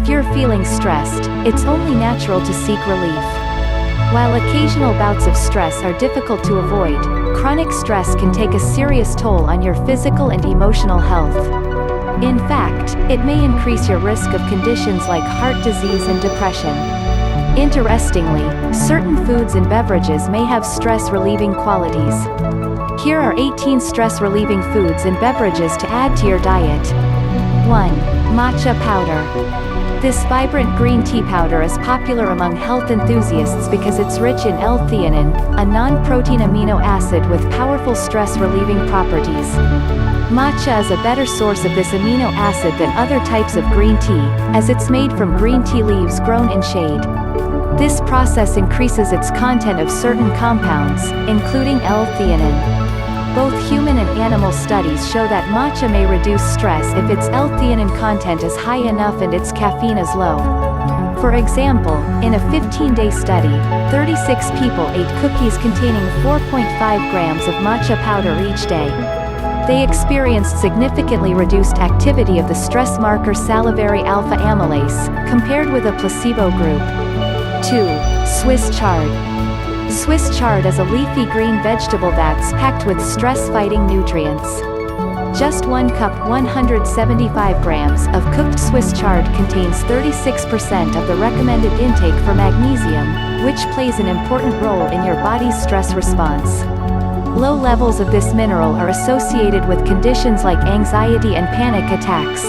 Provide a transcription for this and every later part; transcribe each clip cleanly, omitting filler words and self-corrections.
If you're feeling stressed, it's only natural to seek relief. While occasional bouts of stress are difficult to avoid, chronic stress can take a serious toll on your physical and emotional health. In fact, it may increase your risk of conditions like heart disease and depression. Interestingly, certain foods and beverages may have stress-relieving qualities. Here are 18 stress-relieving foods and beverages to add to your diet. 1. Matcha powder. This vibrant green tea powder is popular among health enthusiasts because it's rich in L-theanine, a non-protein amino acid with powerful stress-relieving properties. Matcha is a better source of this amino acid than other types of green tea, as it's made from green tea leaves grown in shade. This process increases its content of certain compounds, including L-theanine. Both human and animal studies show that matcha may reduce stress if its L-theanine content is high enough and its caffeine is low. For example, in a 15-day study, 36 people ate cookies containing 4.5 grams of matcha powder each day. They experienced significantly reduced activity of the stress marker salivary alpha amylase, compared with a placebo group. 2. Swiss chard. Swiss chard is a leafy green vegetable that's packed with stress-fighting nutrients. Just 1 cup 175 grams of cooked Swiss chard contains 36% of the recommended intake for magnesium, which plays an important role in your body's stress response. Low levels of this mineral are associated with conditions like anxiety and panic attacks.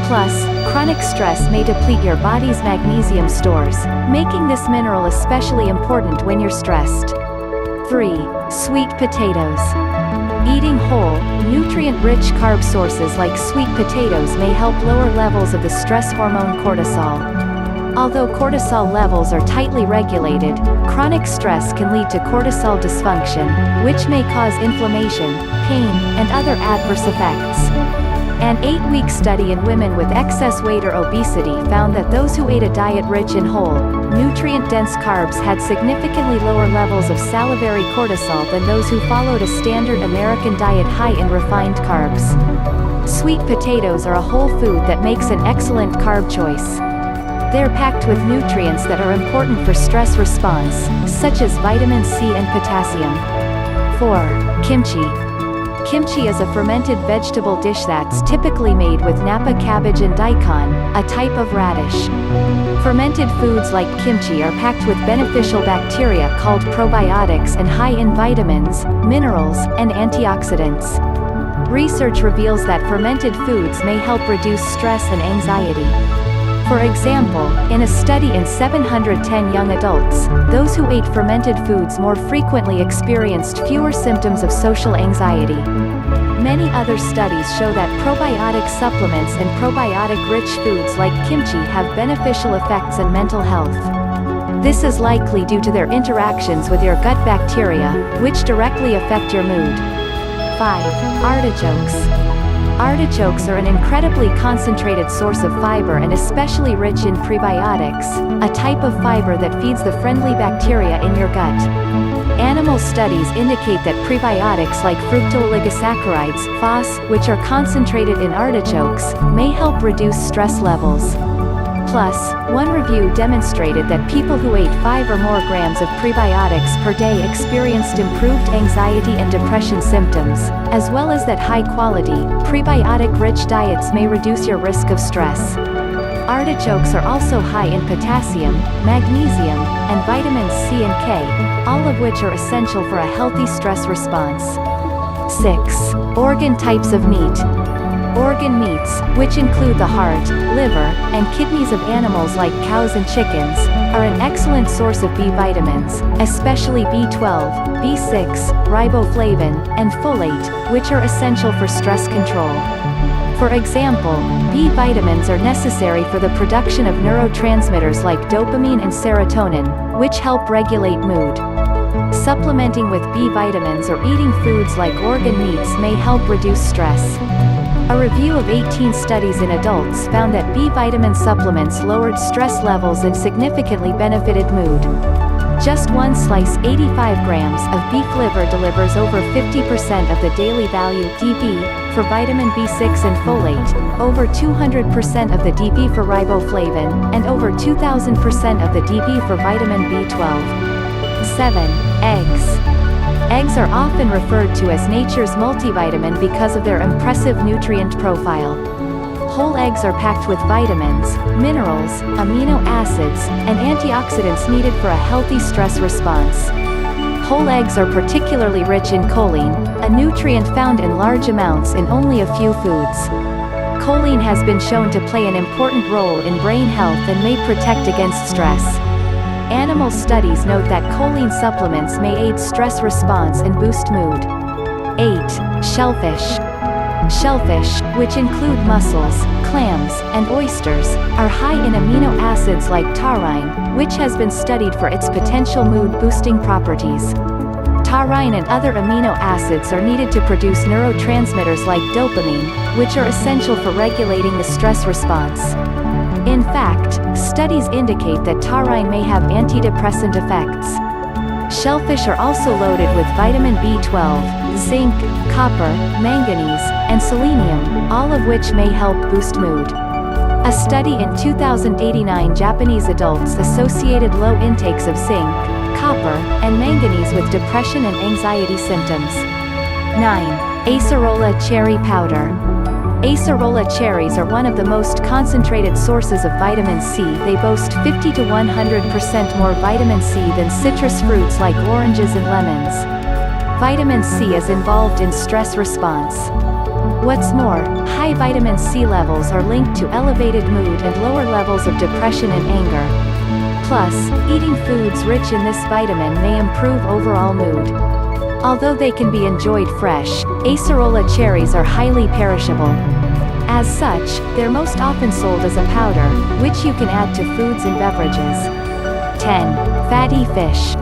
Plus, chronic stress may deplete your body's magnesium stores, making this mineral especially important when you're stressed. 3. Sweet potatoes. Eating whole, nutrient-rich carb sources like sweet potatoes may help lower levels of the stress hormone cortisol. Although cortisol levels are tightly regulated, chronic stress can lead to cortisol dysfunction, which may cause inflammation, pain, and other adverse effects. An 8-week study in women with excess weight or obesity found that those who ate a diet rich in whole, nutrient-dense carbs had significantly lower levels of salivary cortisol than those who followed a standard American diet high in refined carbs. Sweet potatoes are a whole food that makes an excellent carb choice. They're packed with nutrients that are important for stress response, such as vitamin C and potassium. 4. Kimchi. Kimchi is a fermented vegetable dish that's typically made with Napa cabbage and daikon, a type of radish. Fermented foods like kimchi are packed with beneficial bacteria called probiotics and high in vitamins, minerals, and antioxidants. Research reveals that fermented foods may help reduce stress and anxiety. For example, in a study in 710 young adults, those who ate fermented foods more frequently experienced fewer symptoms of social anxiety. Many other studies show that probiotic supplements and probiotic-rich foods like kimchi have beneficial effects on mental health. This is likely due to their interactions with your gut bacteria, which directly affect your mood. 5. Artichokes. Artichokes are an incredibly concentrated source of fiber and especially rich in prebiotics, a type of fiber that feeds the friendly bacteria in your gut. Animal studies indicate that prebiotics like fructooligosaccharides, FOS, which are concentrated in artichokes, may help reduce stress levels. Plus, one review demonstrated that people who ate 5 or more grams of prebiotics per day experienced improved anxiety and depression symptoms, as well as that high-quality, prebiotic-rich diets may reduce your risk of stress. Artichokes are also high in potassium, magnesium, and vitamins C and K, all of which are essential for a healthy stress response. 6. Organ types of meat. Organ meats, which include the heart, liver, and kidneys of animals like cows and chickens, are an excellent source of B vitamins, especially B12, B6, riboflavin, and folate, which are essential for stress control. For example, B vitamins are necessary for the production of neurotransmitters like dopamine and serotonin, which help regulate mood. Supplementing with B vitamins or eating foods like organ meats may help reduce stress. A review of 18 studies in adults found that B vitamin supplements lowered stress levels and significantly benefited mood. Just one slice 85 grams of beef liver delivers over 50% of the daily value DV for vitamin B6 and folate, over 200% of the DV for riboflavin, and over 2000% of the DV for vitamin B12. 7. Eggs. Eggs are often referred to as nature's multivitamin because of their impressive nutrient profile. Whole eggs are packed with vitamins, minerals, amino acids, and antioxidants needed for a healthy stress response. Whole eggs are particularly rich in choline, a nutrient found in large amounts in only a few foods. Choline has been shown to play an important role in brain health and may protect against stress. Animal studies note that choline supplements may aid stress response and boost mood. 8. Shellfish. Shellfish, which include mussels, clams, and oysters, are high in amino acids like taurine, which has been studied for its potential mood-boosting properties. Taurine and other amino acids are needed to produce neurotransmitters like dopamine, which are essential for regulating the stress response. In fact, studies indicate that taurine may have antidepressant effects. Shellfish are also loaded with vitamin B12, zinc, copper, manganese, and selenium, all of which may help boost mood. A study in 2089 Japanese adults associated low intakes of zinc, copper, and manganese with depression and anxiety symptoms. 9. Acerola cherry powder. Acerola cherries are one of the most concentrated sources of vitamin C. They boast 50 to 100% more vitamin C than citrus fruits like oranges and lemons. Vitamin C is involved in stress response. What's more, high vitamin C levels are linked to elevated mood and lower levels of depression and anger. Plus, eating foods rich in this vitamin may improve overall mood. Although they can be enjoyed fresh, acerola cherries are highly perishable. As such, they're most often sold as a powder, which you can add to foods and beverages. 10. Fatty fish.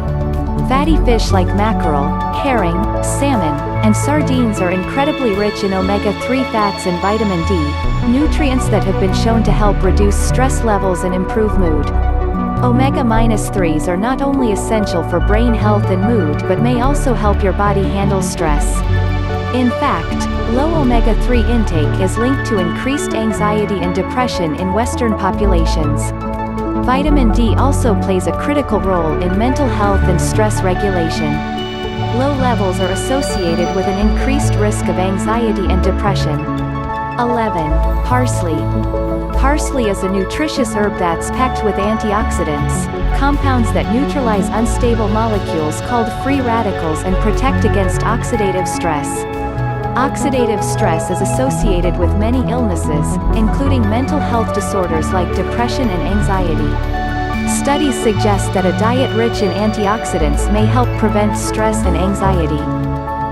Fatty fish like mackerel, herring, salmon, and sardines are incredibly rich in omega-3 fats and vitamin D, nutrients that have been shown to help reduce stress levels and improve mood. Omega-3s are not only essential for brain health and mood but may also help your body handle stress. In fact, low omega-3 intake is linked to increased anxiety and depression in Western populations. Vitamin D also plays a critical role in mental health and stress regulation. Low levels are associated with an increased risk of anxiety and depression. 11. Parsley. Parsley is a nutritious herb that's packed with antioxidants, compounds that neutralize unstable molecules called free radicals and protect against oxidative stress. Oxidative stress is associated with many illnesses, including mental health disorders like depression and anxiety. Studies suggest that a diet rich in antioxidants may help prevent stress and anxiety.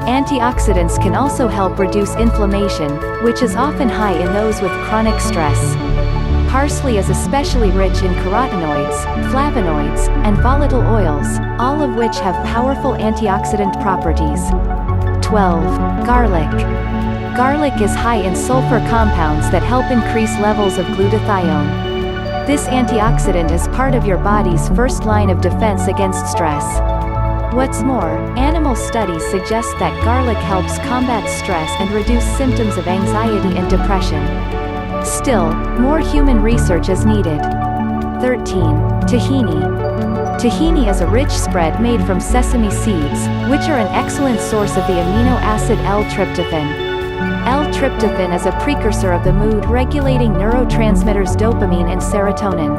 Antioxidants can also help reduce inflammation, which is often high in those with chronic stress. Parsley is especially rich in carotenoids, flavonoids, and volatile oils, all of which have powerful antioxidant properties. 12. Garlic. Garlic is high in sulfur compounds that help increase levels of glutathione. This antioxidant is part of your body's first line of defense against stress. What's more, animal studies suggest that garlic helps combat stress and reduce symptoms of anxiety and depression. Still, more human research is needed. 13. Tahini. Tahini is a rich spread made from sesame seeds, which are an excellent source of the amino acid L-tryptophan. L-tryptophan is a precursor of the mood-regulating neurotransmitters dopamine and serotonin.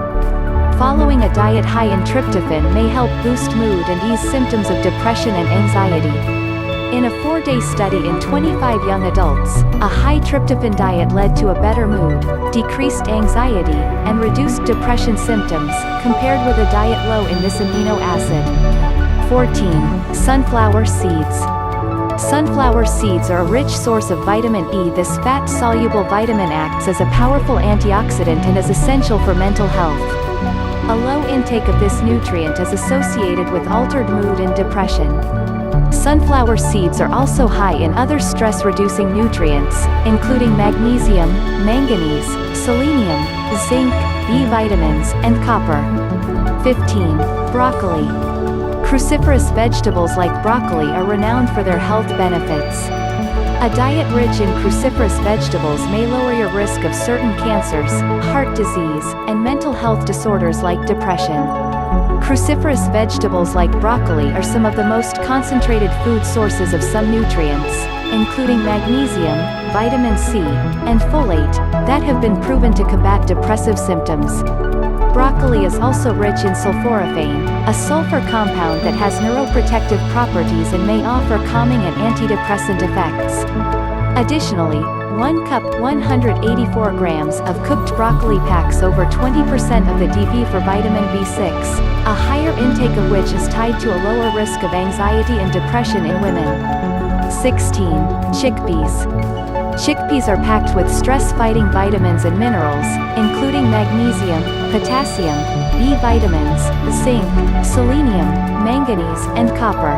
Following a diet high in tryptophan may help boost mood and ease symptoms of depression and anxiety. In a 4-day study in 25 young adults, a high tryptophan diet led to a better mood, decreased anxiety, and reduced depression symptoms, compared with a diet low in this amino acid. 14. Sunflower seeds. Sunflower seeds are a rich source of vitamin E. This fat-soluble vitamin acts as a powerful antioxidant and is essential for mental health. A low intake of this nutrient is associated with altered mood and depression. Sunflower seeds are also high in other stress-reducing nutrients, including magnesium, manganese, selenium, zinc, B vitamins, and copper. 15. Broccoli. Cruciferous vegetables like broccoli are renowned for their health benefits. A diet rich in cruciferous vegetables may lower your risk of certain cancers, heart disease, and mental health disorders like depression. Cruciferous vegetables like broccoli are some of the most concentrated food sources of some nutrients, including magnesium, vitamin C, and folate, that have been proven to combat depressive symptoms. Broccoli is also rich in sulforaphane, a sulfur compound that has neuroprotective properties and may offer calming and antidepressant effects. Additionally, 1 cup 184 grams of cooked broccoli packs over 20% of the DB for vitamin B6, a higher intake of which is tied to a lower risk of anxiety and depression in women. 16. Chickpeas. Chickpeas are packed with stress-fighting vitamins and minerals, including magnesium, potassium, B vitamins, zinc, selenium, manganese, and copper.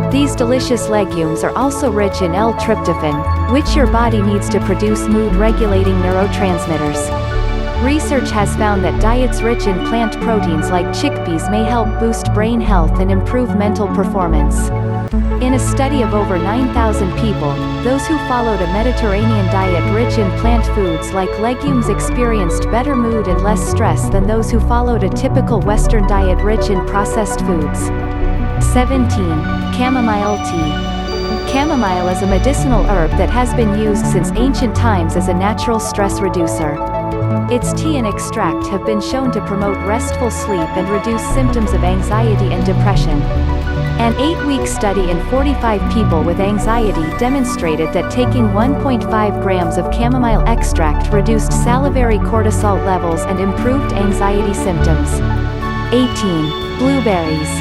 These delicious legumes are also rich in L-tryptophan, which your body needs to produce mood-regulating neurotransmitters. Research has found that diets rich in plant proteins like chickpeas may help boost brain health and improve mental performance. In a study of over 9,000 people, those who followed a Mediterranean diet rich in plant foods like legumes experienced better mood and less stress than those who followed a typical Western diet rich in processed foods. 17. Chamomile tea. Chamomile is a medicinal herb that has been used since ancient times as a natural stress reducer. Its tea and extract have been shown to promote restful sleep and reduce symptoms of anxiety and depression. An 8-week study in 45 people with anxiety demonstrated that taking 1.5 grams of chamomile extract reduced salivary cortisol levels and improved anxiety symptoms. 18. Blueberries.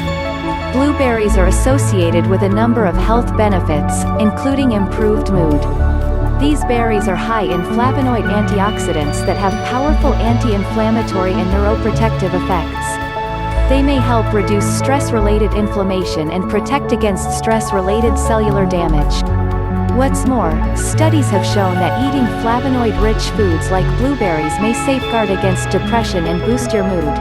Blueberries are associated with a number of health benefits, including improved mood. These berries are high in flavonoid antioxidants that have powerful anti-inflammatory and neuroprotective effects. They may help reduce stress-related inflammation and protect against stress-related cellular damage. What's more, studies have shown that eating flavonoid-rich foods like blueberries may safeguard against depression and boost your mood.